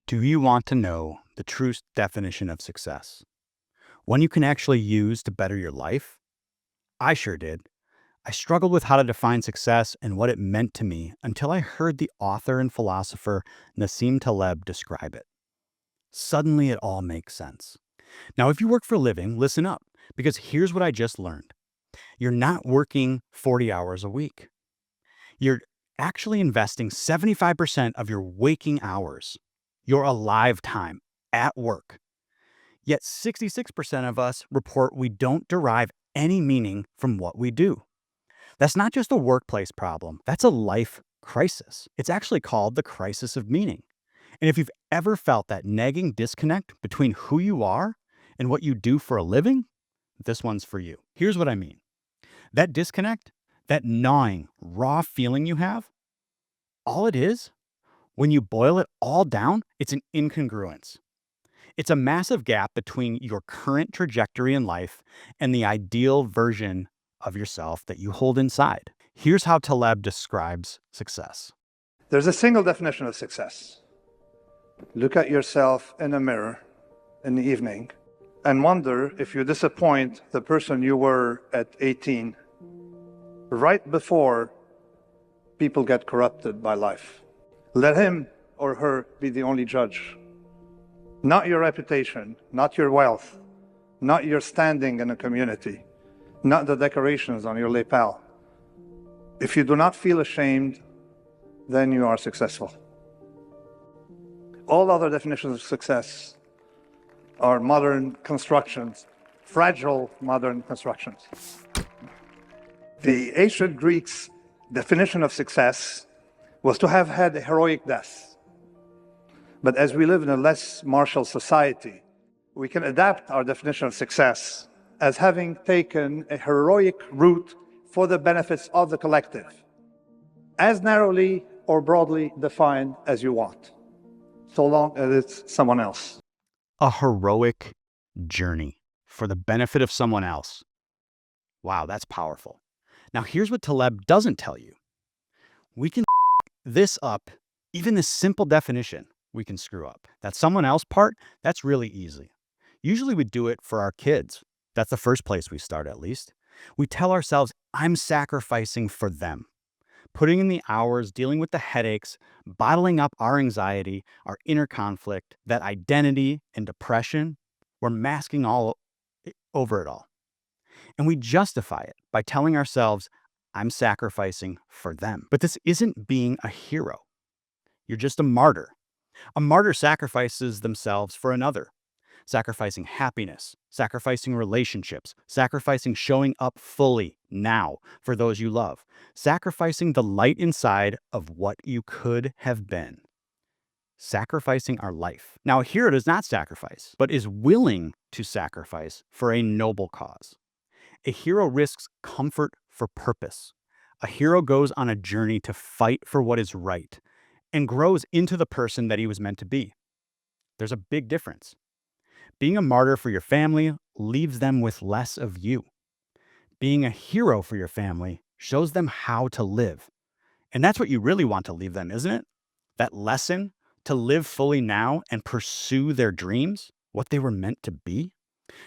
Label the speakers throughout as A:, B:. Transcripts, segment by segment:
A: Do you want to know the true definition of success? One you can actually use to better your life? I sure did. I struggled with how to define success and what it meant to me until I heard the author and philosopher Nassim Taleb describe it. Suddenly, it all makes sense. Now, if you work for a living, listen up, because here's what I just learned. You're not working 40 hours a week. You're actually investing 75% of your waking hours, your alive time, at work. Yet 66% of us report we don't derive any meaning from what we do. That's not just a workplace problem, that's a life crisis. It's actually called the crisis of meaning. And if you've ever felt that nagging disconnect between who you are and what you do for a living, this one's for you. Here's what I mean. That disconnect, that gnawing, raw feeling you have, all it is, when you boil it all down, it's an incongruence. It's a massive gap between your current trajectory in life and the ideal version of yourself that you hold inside. Here's how Taleb describes success.
B: There's a single definition of success. Look at yourself in a mirror in the evening and wonder if you disappoint the person you were at 18, right before people get corrupted by life. Let him or her be the only judge. Not your reputation, not your wealth, not your standing in a community, not the decorations on your lapel. If you do not feel ashamed, then you are successful. All other definitions of success are modern constructions, fragile modern constructions. The ancient Greeks' definition of success was to have had a heroic death. But as we live in a less martial society, we can adapt our definition of success as having taken a heroic route for the benefits of the collective, as narrowly or broadly defined as you want, so long as it's someone else.
A: A heroic journey for the benefit of someone else. Wow, that's powerful. Now, here's what Taleb doesn't tell you. We can this up, even this simple definition, we can screw up. That someone else part, that's really easy. Usually we do it for our kids. That's the first place we start, at least. We tell ourselves, I'm sacrificing for them. Putting in the hours, dealing with the headaches, bottling up our anxiety, our inner conflict, that identity and depression, we're masking all over it all. And we justify it by telling ourselves, I'm sacrificing for them. But this isn't being a hero. You're just a martyr. A martyr sacrifices themselves for another, sacrificing happiness, sacrificing relationships, sacrificing showing up fully now for those you love, sacrificing the light inside of what you could have been, sacrificing our life. Now, a hero does not sacrifice, but is willing to sacrifice for a noble cause. A hero risks comfort for purpose. A hero goes on a journey to fight for what is right and grows into the person that he was meant to be. There's a big difference. Being a martyr for your family leaves them with less of you. Being a hero for your family shows them how to live. And that's what you really want to leave them, isn't it? That lesson to live fully now and pursue their dreams, what they were meant to be.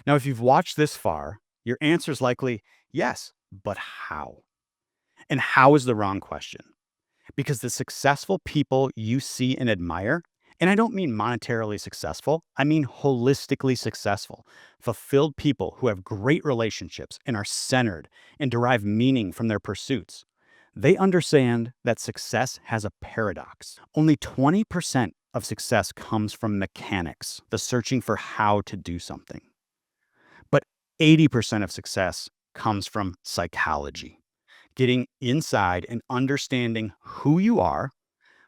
A: Now, if you've watched this far, your answer is likely yes, but how? And how is the wrong question. Because the successful people you see and admire, and I don't mean monetarily successful, I mean holistically successful, fulfilled people who have great relationships and are centered and derive meaning from their pursuits. They understand that success has a paradox. Only 20% of success comes from mechanics, the searching for how to do something. But 80% of success comes from psychology, getting inside and understanding who you are,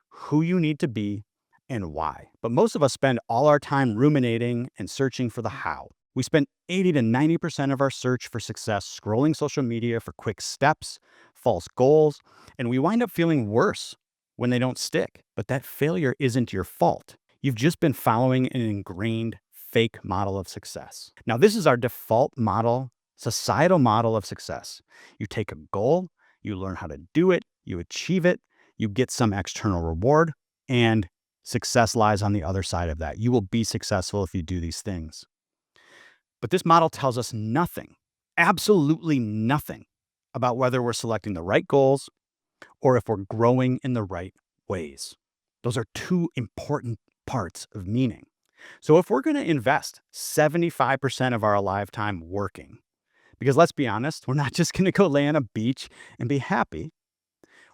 A: who you need to be, and why. But most of us spend all our time ruminating and searching for the how. We spend 80 to 90% of our search for success scrolling social media for quick steps, false goals, and we wind up feeling worse when they don't stick. But that failure isn't your fault. You've just been following an ingrained fake model of success. Now, this is our default model, societal model of success. You take a goal, you learn how to do it, you achieve it, you get some external reward, and Success lies on the other side of that. You will be successful if you do these things. But this model tells us nothing, absolutely nothing, about whether we're selecting the right goals or if we're growing in the right ways. Those are two important parts of meaning. So if we're going to invest 75% of our lifetime working, because let's be honest, we're not just going to go lay on a beach and be happy.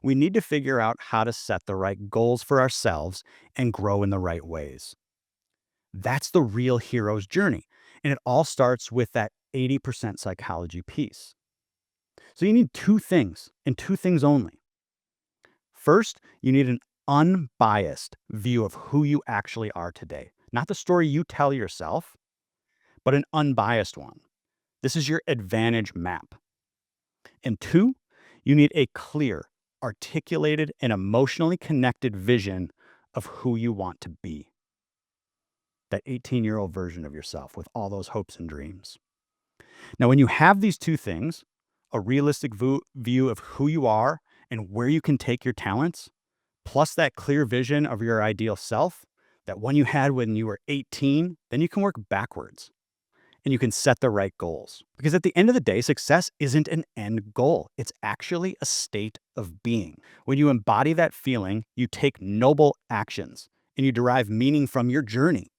A: We need to figure out how to set the right goals for ourselves and grow in the right ways. That's the real hero's journey. And it all starts with that 80% psychology piece. So you need two things and two things only. First, you need an unbiased view of who you actually are today. Not the story you tell yourself, but an unbiased one. This is your advantage map. And two, you need a clear, articulated, and emotionally connected vision of who you want to be. That 18-year-old version of yourself with all those hopes and dreams. Now, when you have these two things, a realistic view of who you are and where you can take your talents, plus that clear vision of your ideal self, that one you had when you were 18, then you can work backwards and you can set the right goals. Because at the end of the day, success isn't an end goal. It's actually a state of being. When you embody that feeling, you take noble actions and you derive meaning from your journey.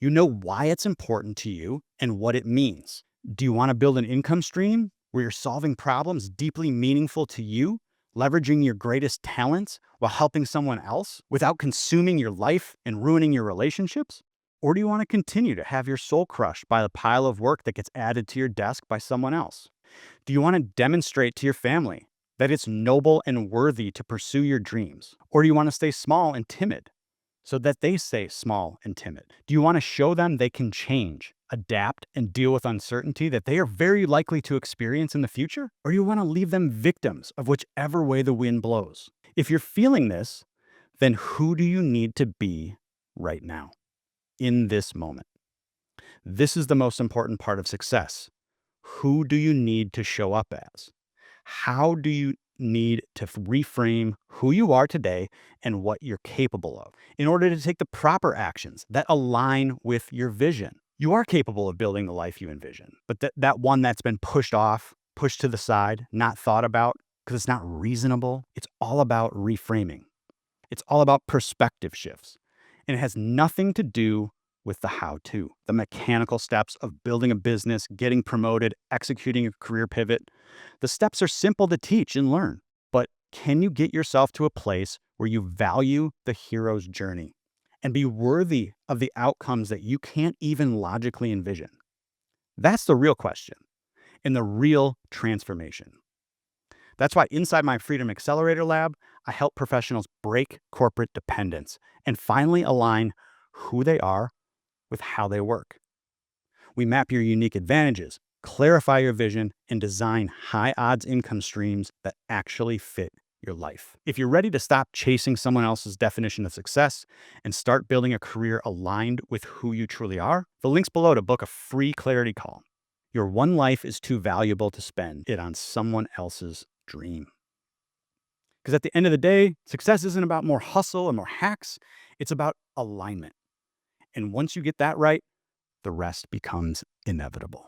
A: You know why it's important to you and what it means. Do you want to build an income stream where you're solving problems deeply meaningful to you, leveraging your greatest talents while helping someone else without consuming your life and ruining your relationships? Or do you want to continue to have your soul crushed by the pile of work that gets added to your desk by someone else? Do you want to demonstrate to your family that it's noble and worthy to pursue your dreams? Or do you want to stay small and timid so that they stay small and timid? Do you want to show them they can change, adapt, and deal with uncertainty that they are very likely to experience in the future? Or do you want to leave them victims of whichever way the wind blows? If you're feeling this, then who do you need to be right now, in this moment? This is the most important part of success. Who do you need to show up as? How do you need to reframe who you are today and what you're capable of in order to take the proper actions that align with your vision? You are capable of building the life you envision, but that one that's been pushed off, pushed to the side, not thought about because it's not reasonable, it's all about reframing. It's all about perspective shifts. And it has nothing to do with the how-to, the mechanical steps of building a business, getting promoted, executing a career pivot. The steps are simple to teach and learn, but can you get yourself to a place where you value the hero's journey and be worthy of the outcomes that you can't even logically envision? That's the real question and the real transformation. That's why inside my Freedom Accelerator Lab, I help professionals break corporate dependence and finally align who they are with how they work. We map your unique advantages, clarify your vision, and design high-odds income streams that actually fit your life. If you're ready to stop chasing someone else's definition of success and start building a career aligned with who you truly are, the link's below to book a free clarity call. Your one life is too valuable to spend it on someone else's dream. Because at the end of the day, success isn't about more hustle and more hacks. It's about alignment. And once you get that right, the rest becomes inevitable.